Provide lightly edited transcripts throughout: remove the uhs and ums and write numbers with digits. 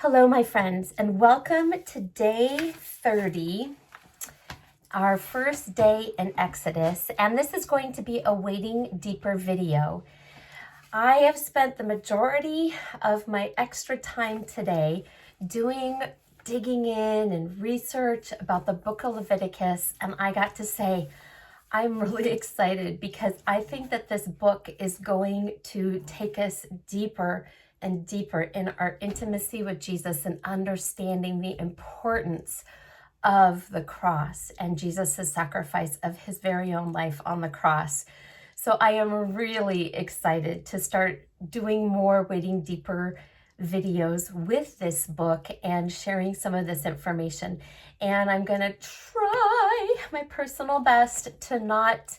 Hello, my friends, and welcome to day 30, our first day in Exodus, and this is going to be a Wading Deeper video. I have spent the majority of my extra time today digging in and research about the book of Leviticus, and I got to say, I'm really excited because I think that this book is going to take us deeper and deeper in our intimacy with Jesus and understanding the importance of the cross and Jesus' sacrifice of his very own life on the cross. So I am really excited to start doing more Wading Deeper videos with this book and sharing some of this information. And I'm going to try my personal best to not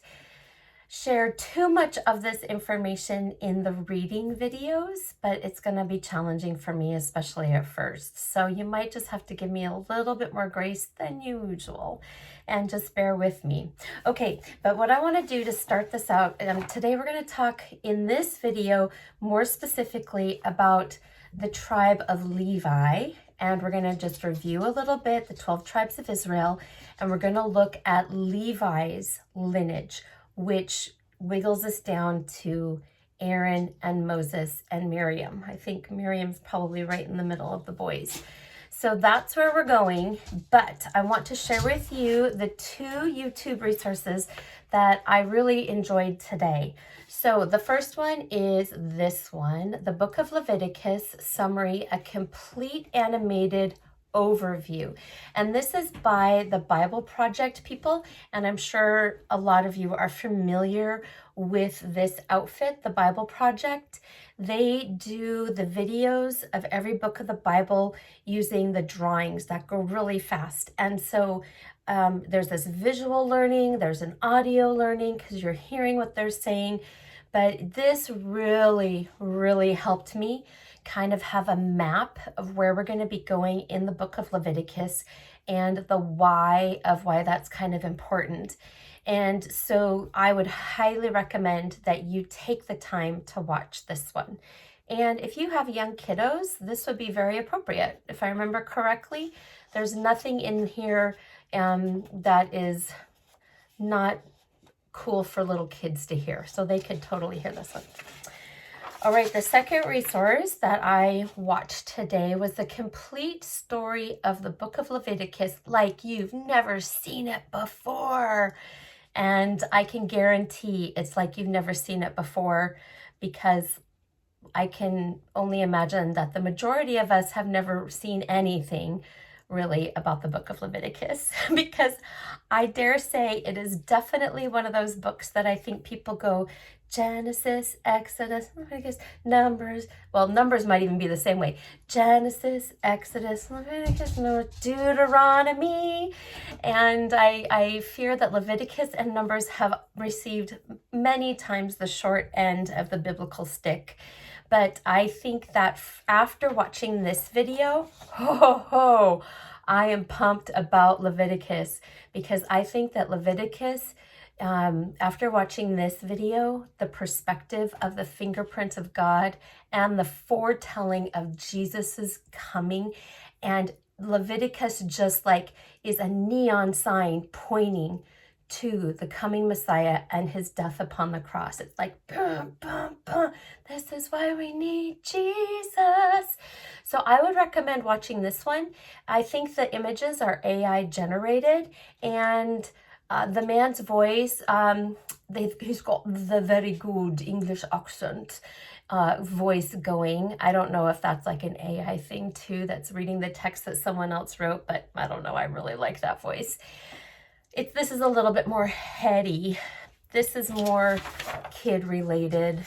share too much of this information in the reading videos, but it's going to be challenging for me, especially at first. So you might just have to give me a little bit more grace than usual and just bear with me. Okay, but what I want to do to start this out, today we're going to talk in this video more specifically about the tribe of Levi, and we're going to just review a little bit the 12 tribes of Israel, and we're going to look at Levi's lineage, which wiggles us down to Aaron and Moses and Miriam. I think Miriam's probably right in the middle of the boys. So that's where we're going, but I want to share with you the two YouTube resources that I really enjoyed today. So the first one is this one, the Book of Leviticus Summary, a complete animated overview. And this is by the Bible Project people, and I'm sure a lot of you are familiar with this outfit, the Bible Project. They do the videos of every book of the Bible using the drawings that go really fast. And so there's this visual learning, there's an audio learning because you're hearing what they're saying. But this really, really helped me kind of have a map of where we're going to be going in the book of Leviticus and the why that's kind of important. And so I would highly recommend that you take the time to watch this one. And if you have young kiddos, this would be very appropriate. If I remember correctly, there's nothing in here that is not cool for little kids to hear. So they could totally hear this one. All right, the second resource that I watched today was the complete story of the book of Leviticus like you've never seen it before. And I can guarantee it's like you've never seen it before because I can only imagine that the majority of us have never seen anything really about the book of Leviticus, because I dare say it is definitely one of those books that I think people go Genesis, Exodus, Leviticus, Numbers. Well, Numbers might even be the same way. Genesis, Exodus, Leviticus, Deuteronomy. And I fear that Leviticus and Numbers have received many times the short end of the biblical stick. But I think that after watching this video, I am pumped about Leviticus, because I think that Leviticus, after watching this video, the perspective of the fingerprints of God and the foretelling of Jesus's coming, and Leviticus just like is a neon sign pointing to the coming Messiah and his death upon the cross. It's like, boom, boom, boom. This is why we need Jesus. So I would recommend watching this one. I think the images are AI generated, and the man's voice, he's got the very good English accent voice going. I don't know if that's like an AI thing too, that's reading the text that someone else wrote, but I don't know. I really like that voice. This is a little bit more heady. This is more kid related,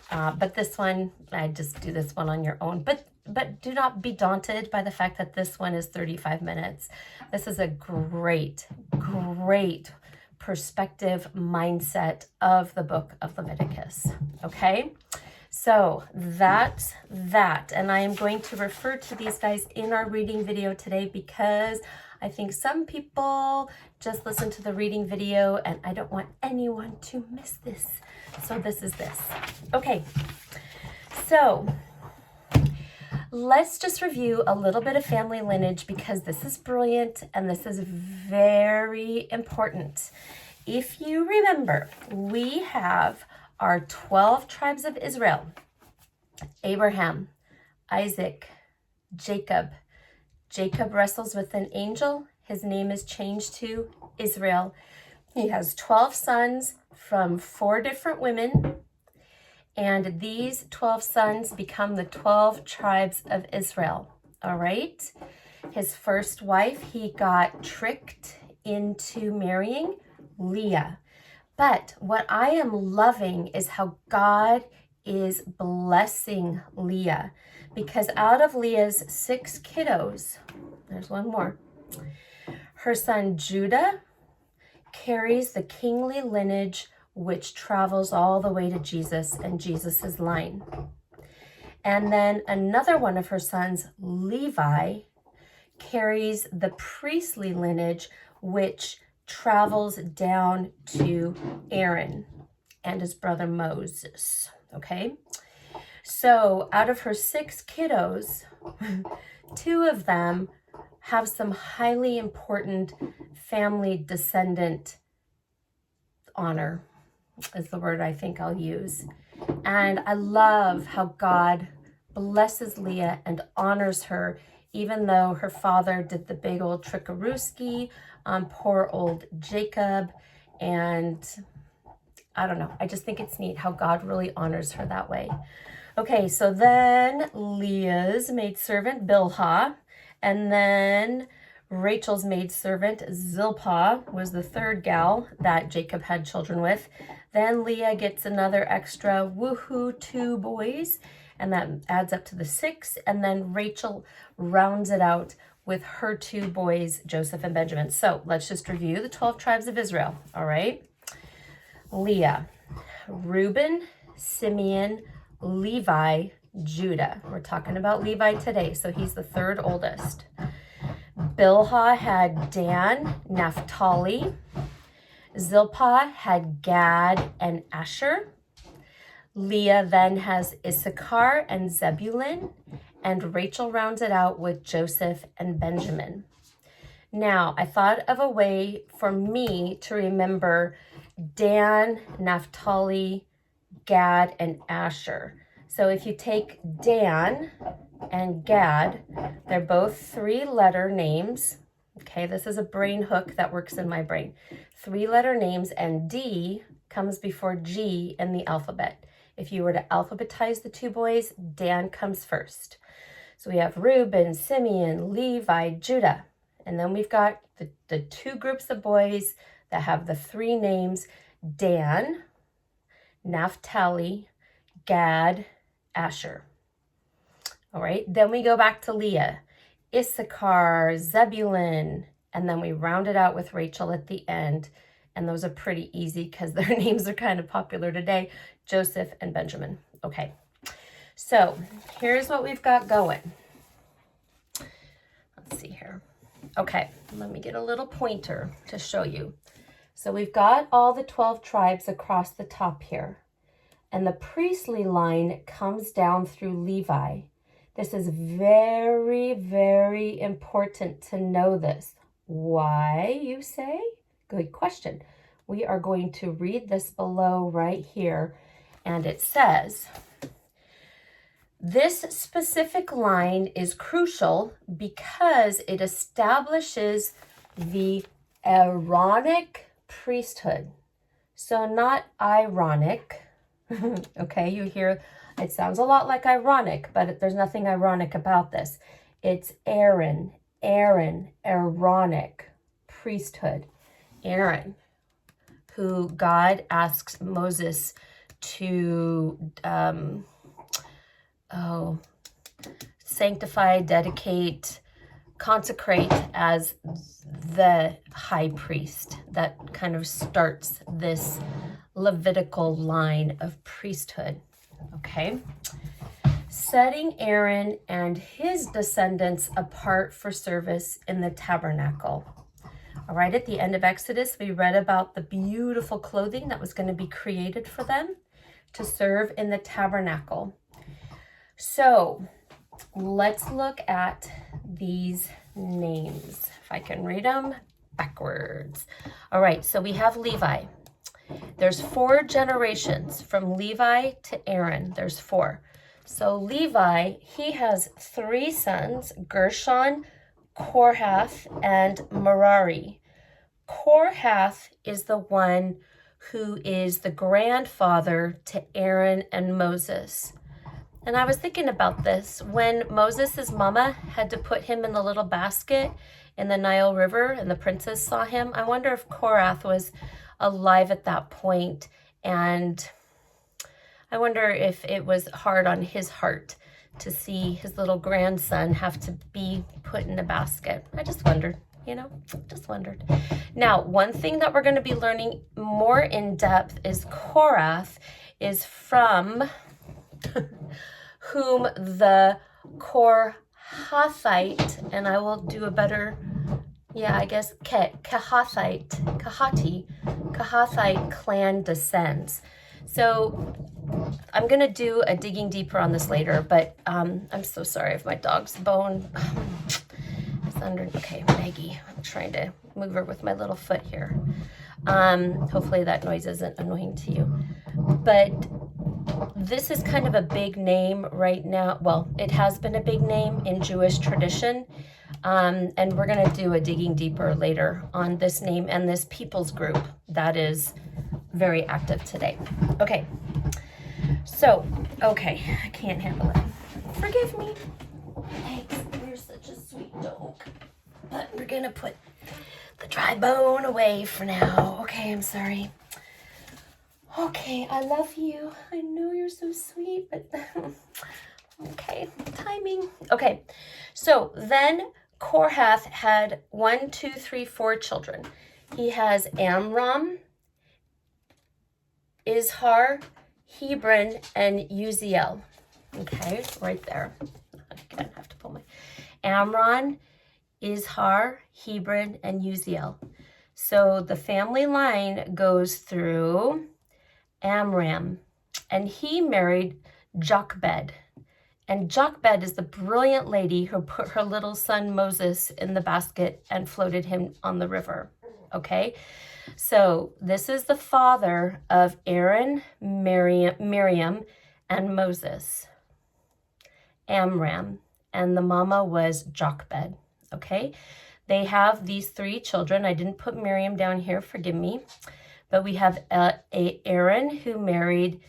but this one, I just do this one on your own. But do not be daunted by the fact that this one is 35 minutes. This is a great, great perspective mindset of the book of Leviticus, okay? So that's that, and I am going to refer to these guys in our reading video today because I think some people just listen to the reading video and I don't want anyone to miss this. So this is this. Okay, so Let's just review a little bit of family lineage because this is brilliant and this is very important. If you remember, we have our 12 tribes of Israel: Abraham, Isaac, Jacob. Jacob wrestles with an angel. His name is changed to Israel. He has 12 sons from 4 different women. And these 12 sons become the 12 tribes of Israel. All right. His first wife, he got tricked into marrying Leah. But what I am loving is how God is blessing Leah, because out of Leah's 6 kiddos, there's one more, her son Judah carries the kingly lineage which travels all the way to Jesus and Jesus's line. And then another one of her sons, Levi, carries the priestly lineage which travels down to Aaron and his brother Moses. Okay, so out of her 6 kiddos, 2 of them have some highly important family descendant honor, is the word I think I'll use. And I love how God blesses Leah and honors her, even though her father did the big old trickarooski on poor old Jacob. And I don't know, I just think it's neat how God really honors her that way. Okay, so then Leah's maidservant Bilhah, and then Rachel's maidservant Zilpah was the 3rd gal that Jacob had children with. Then Leah gets another extra woohoo 2 boys, and that adds up to the 6. And then Rachel rounds it out with her 2 boys, Joseph and Benjamin. So let's just review the 12 tribes of Israel. All right. Leah, Reuben, Simeon, Levi, Judah. We're talking about Levi today, so he's the 3rd oldest. Bilhah had Dan, Naphtali. Zilpah had Gad and Asher. Leah then has Issachar and Zebulun, and Rachel rounds it out with Joseph and Benjamin. Now, I thought of a way for me to remember Dan, Naphtali, Gad, and Asher. So if you take Dan and Gad, they're both 3-letter names. Okay, this is a brain hook that works in my brain. 3-letter names, and D comes before G in the alphabet. If you were to alphabetize the 2 boys, Dan comes first. So we have Reuben, Simeon, Levi, Judah. And then we've got the 2 groups of boys that have the 3 names: Dan, Naphtali, Gad, Asher. All right, then we go back to Leah, Issachar, Zebulun, and then we round it out with Rachel at the end. And those are pretty easy because their names are kind of popular today: Joseph and Benjamin. Okay, so here's what we've got going. Let's see here. Okay, let me get a little pointer to show you. So we've got all the 12 tribes across the top here. And the priestly line comes down through Levi. This is very, very important to know this. Why, you say? Good question. We are going to read this below right here. And it says, this specific line is crucial because it establishes the Aaronic priesthood. So not ironic. Okay, you hear, it sounds a lot like ironic, but there's nothing ironic about this. It's Aaron, Aaronic priesthood. Aaron, who God asks Moses to sanctify, dedicate, consecrate as the high priest. That kind of starts this Levitical line of priesthood. Okay, setting Aaron and his descendants apart for service in the tabernacle. All right, at the end of Exodus, we read about the beautiful clothing that was going to be created for them to serve in the tabernacle. So let's look at these names, if I can read them backwards. All right, so we have Levi. There's 4 generations from Levi to Aaron. There's 4. So Levi, he has 3 sons, Gershon, Kohath, and Merari. Kohath is the one who is the grandfather to Aaron and Moses. And I was thinking about this when Moses' mama had to put him in the little basket in the Nile River and the princess saw him. I wonder if Kohath was alive at that point, and I wonder if it was hard on his heart to see his little grandson have to be put in a basket. I just wondered, just wondered. Now, one thing that we're going to be learning more in depth is Kohath is from whom the Kohathite, and I will do a better, Kohathite clan descends. So I'm going to do a digging deeper on this later, but I'm so sorry if my dog's bone is under. Okay, Maggie, I'm trying to move her with my little foot here. Hopefully that noise isn't annoying to you. But this is kind of a big name right now. Well, it has been a big name in Jewish tradition. And we're going to do a digging deeper later on this name and this people's group that is very active today. Okay. So, okay, I can't handle it. Forgive me. Thanks, you're such a sweet dog. But we're going to put the dry bone away for now. Okay, I'm sorry. Okay, I love you. I know you're so sweet, but okay, timing. Okay, so then Kohath had 4 children. He has Amram, Izhar, Hebron, and Uziel. Okay, right there. Again, I have to pull my Amram, Izhar, Hebron, and Uziel. So the family line goes through Amram, and he married Jochebed. And Jochebed is the brilliant lady who put her little son Moses in the basket and floated him on the river. Okay, so this is the father of Aaron, Miriam, and Moses. Amram, and the mama was Jochebed. Okay, they have these 3 children. I didn't put Miriam down here, forgive me. But we have Aaron who married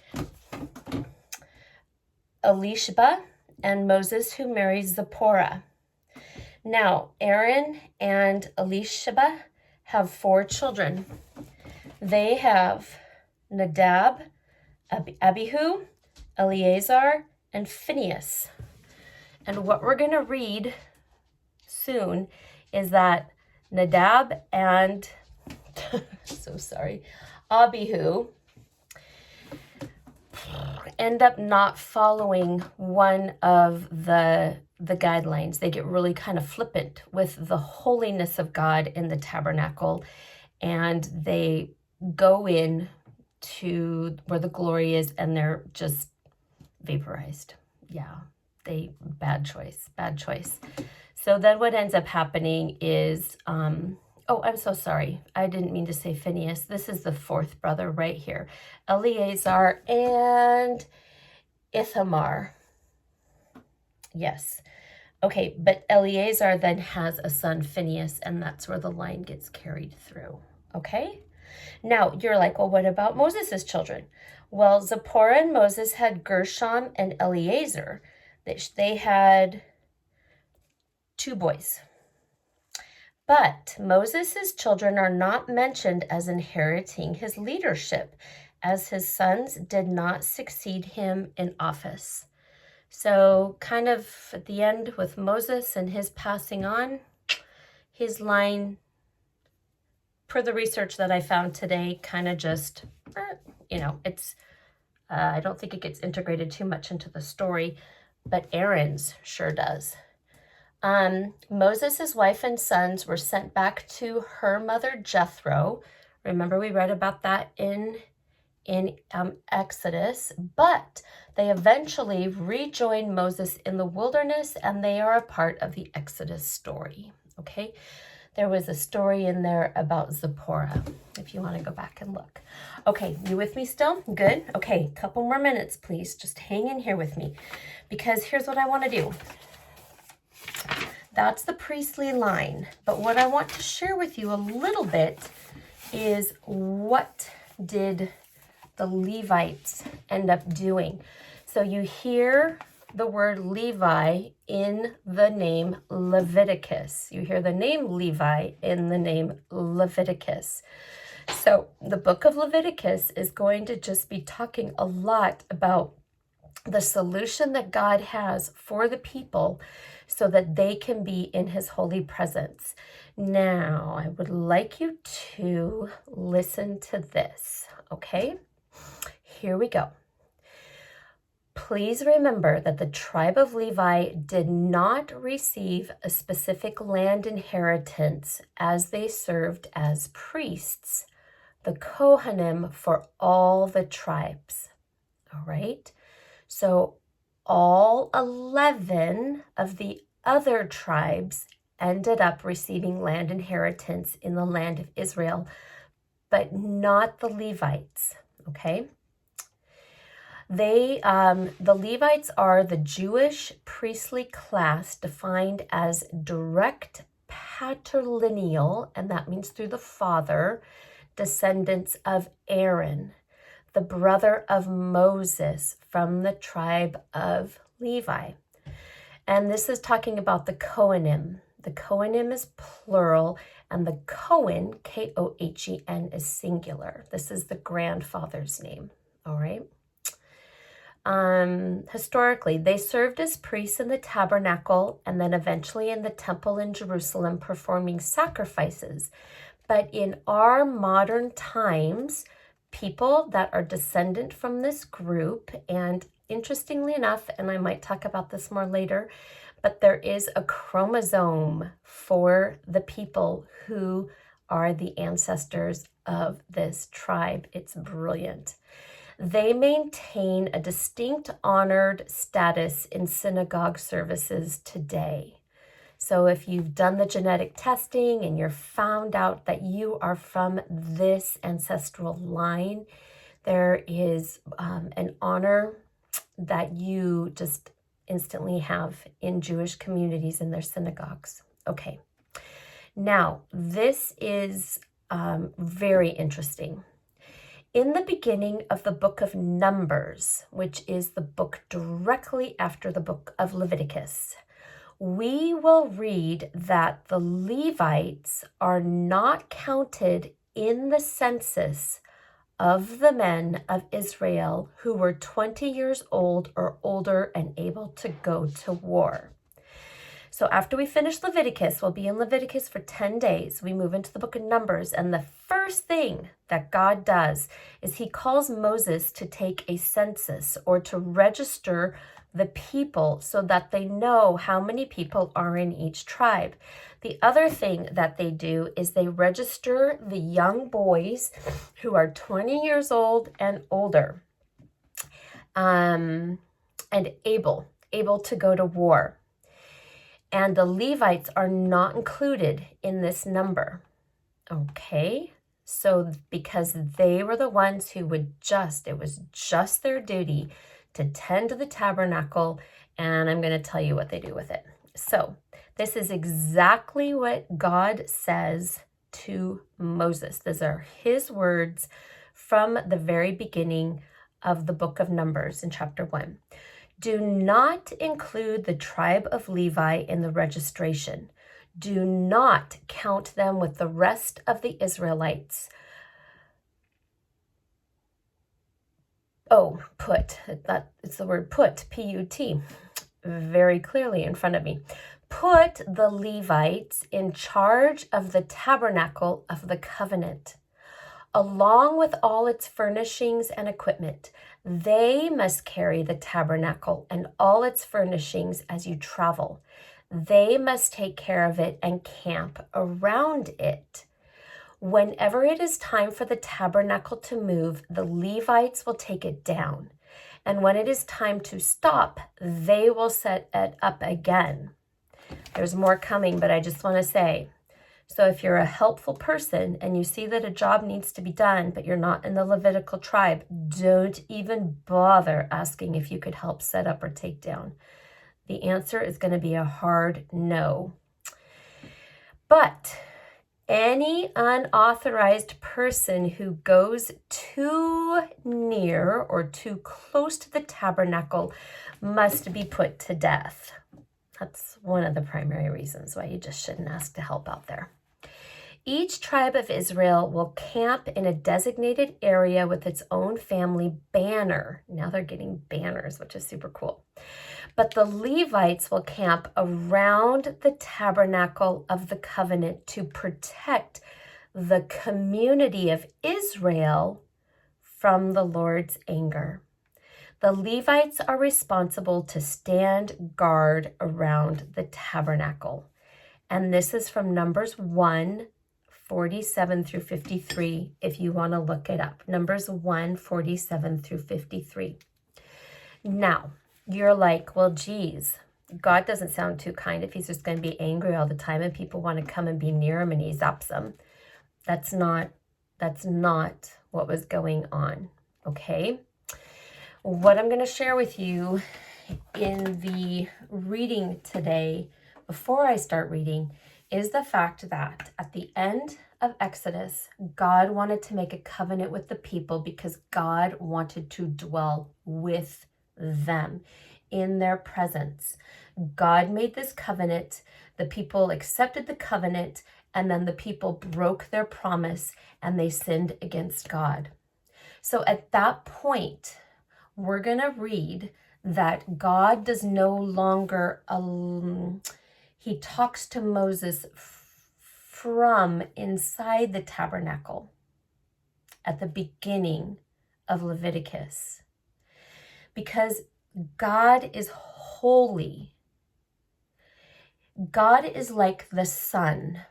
Elisheba, and Moses who married Zipporah. Now, Aaron and Elisheba have 4 children. They have Nadab, Abihu, Eleazar, and Phinehas. And what we're going to read soon is that Nadab and so sorry, Abihu end up not following one of the guidelines. They get really kind of flippant with the holiness of God in the tabernacle, and they go in to where the glory is, and they're just vaporized. Yeah, bad choice. So then what ends up happening is, oh, I'm so sorry. I didn't mean to say Phinehas. This is the 4th brother right here. Eleazar and Ithamar. Yes. Okay, but Eleazar then has a son, Phinehas, and that's where the line gets carried through. Okay? Now, you're like, well, what about Moses' children? Well, Zipporah and Moses had Gershom and Eleazar. They had 2 boys. But Moses' children are not mentioned as inheriting his leadership, as his sons did not succeed him in office. So kind of at the end with Moses and his passing on, his line, per the research that I found today, kind of just, it's, I don't think it gets integrated too much into the story, but Aaron's sure does. Moses' wife and sons were sent back to her mother Jethro. Remember we read about that in in Exodus, but they eventually rejoin Moses in the wilderness, and they are a part of the Exodus story. Okay, there was a story in there about Zipporah, if you want to go back and look. Okay, you with me still? Good. Okay, couple more minutes, please. Just hang in here with me, because here's what I want to do. That's the priestly line, but what I want to share with you a little bit is what did the Levites end up doing. So you hear the word Levi in the name Leviticus. You hear the name Levi in the name Leviticus. So the book of Leviticus is going to just be talking a lot about the solution that God has for the people so that they can be in his holy presence. Now, I would like you to listen to this, okay? Here we go. Please remember that the tribe of Levi did not receive a specific land inheritance as they served as priests, the Kohanim for all the tribes. All right? So all 11 of the other tribes ended up receiving land inheritance in the land of Israel, but not the Levites, okay? The Levites are the Jewish priestly class defined as direct patrilineal, and that means through the father, descendants of Aaron, the brother of Moses from the tribe of Levi. And this is talking about the Kohanim. The Kohanim is plural, and the Kohen, Kohen, is singular. This is the grandfather's name, all right? Historically, they served as priests in the tabernacle and then eventually in the temple in Jerusalem performing sacrifices. But in our modern times, people that are descendant from this group, and interestingly enough, and I might talk about this more later, but there is a chromosome for the people who are the ancestors of this tribe. It's brilliant. They maintain a distinct honored status in synagogue services today. So if you've done the genetic testing and you're found out that you are from this ancestral line, there is an honor that you just instantly have in Jewish communities in their synagogues. Okay, now this is very interesting. In the beginning of the book of Numbers, which is the book directly after the book of Leviticus, we will read that the Levites are not counted in the census of the men of Israel who were 20 years old or older and able to go to war. So after we finish Leviticus, we'll be in Leviticus for 10 days. We move into the book of Numbers, and the first thing that God does is he calls Moses to take a census or to register the people so that they know how many people are in each tribe. The other thing that they do is they register the young boys who are 20 years old and older and able to go to war. And the Levites are not included in this number, okay? So because they were the ones who would it was just their duty to tend to the tabernacle, and I'm going to tell you what they do with it. So this is exactly what God says to Moses. These are his words from the very beginning of the book of Numbers in chapter 1. Do not include the tribe of Levi in the registration. Do not count them with the rest of the Israelites. Oh, it's the word put, P-U-T, very clearly in front of me. Put the Levites in charge of the tabernacle of the covenant, along with all its furnishings and equipment. They must carry the tabernacle and all its furnishings as you travel. They must take care of it and camp around it. Whenever it is time for the tabernacle to move, the Levites will take it down. And when it is time to stop, they will set it up again. There's more coming, but I just want to say, so if you're a helpful person and you see that a job needs to be done, but you're not in the Levitical tribe, don't even bother asking if you could help set up or take down. The answer is going to be a hard no. But any unauthorized person who goes too near or too close to the tabernacle must be put to death. That's one of the primary reasons why you just shouldn't ask to help out there. Each tribe of Israel will camp in a designated area with its own family banner. Now they're getting banners, which is super cool. But the Levites will camp around the tabernacle of the covenant to protect the community of Israel from the Lord's anger. The Levites are responsible to stand guard around the tabernacle. And this is from Numbers 1:47 through 53, if you want to look it up. Numbers 1:47 through 53. Now, you're like, well, geez, God doesn't sound too kind if he's just going to be angry all the time and people want to come and be near him and he zaps them. That's not what was going on, okay? What I'm going to share with you in the reading today, before I start reading, is the fact that at the end of Exodus, God wanted to make a covenant with the people because God wanted to dwell with them in their presence. God made this covenant. The people accepted the covenant, and then the people broke their promise and they sinned against God. So at that point, we're going to read that God does no longer, he talks to Moses from inside the tabernacle at the beginning of Leviticus. Because God is holy. God is like the sun.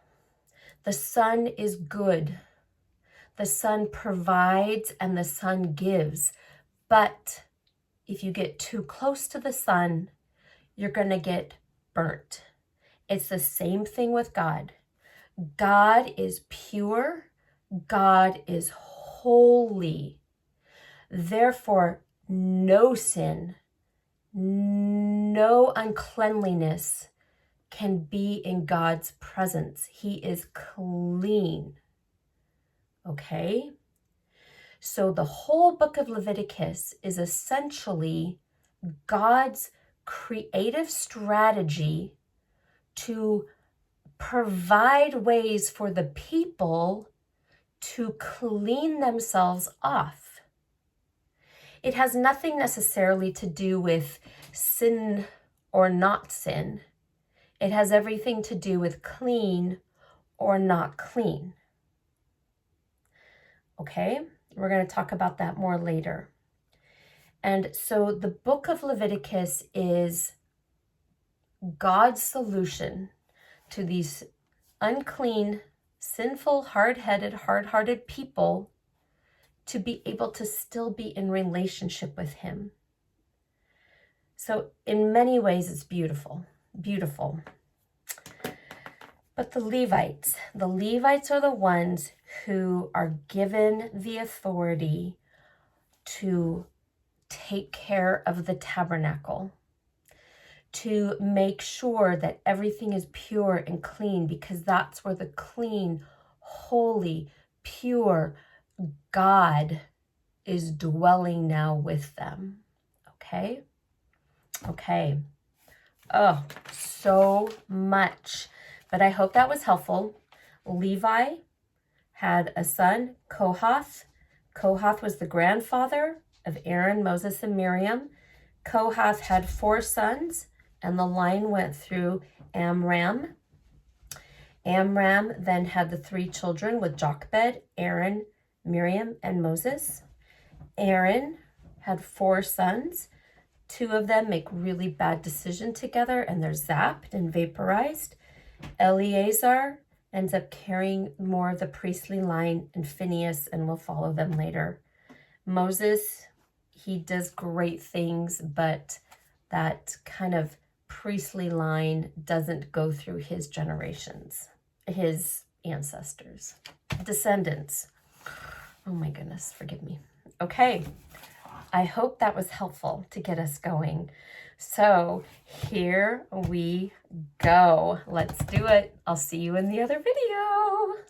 The sun is good. The sun provides and the sun gives. But if you get too close to the sun, you're going to get burnt. It's the same thing with God. God is pure. God is holy. Therefore, no sin, no uncleanliness can be in God's presence. He is clean. Okay? So the whole book of Leviticus is essentially God's creative strategy to provide ways for the people to clean themselves off. It has nothing necessarily to do with sin or not sin. It has everything to do with clean or not clean. Okay? We're going to talk about that more later. And so the book of Leviticus is God's solution to these unclean, sinful, hard-hearted people to be able to still be in relationship with him. So in many ways, it's beautiful, beautiful. But the Levites are the ones who are given the authority to take care of the tabernacle, to make sure that everything is pure and clean, because that's where the clean, holy, pure God is dwelling now with them. Okay? Okay. Oh, so much. But I hope that was helpful. Levi had a son, Kohath. Kohath was the grandfather of Aaron, Moses, and Miriam. Kohath had 4 sons, and the line went through Amram. Amram then had the 3 children with Jochebed, Aaron, Miriam, and Moses. Aaron had 4 sons. 2 of them make really bad decisions together, and they're zapped and vaporized. Eleazar ends up carrying more of the priestly line, and Phineas, and we'll follow them later. Moses, he does great things, but that kind of priestly line doesn't go through his generations, his ancestors, descendants. Oh my goodness, forgive me. Okay, I hope that was helpful to get us going. So here we go. Let's do it. I'll see you in the other video.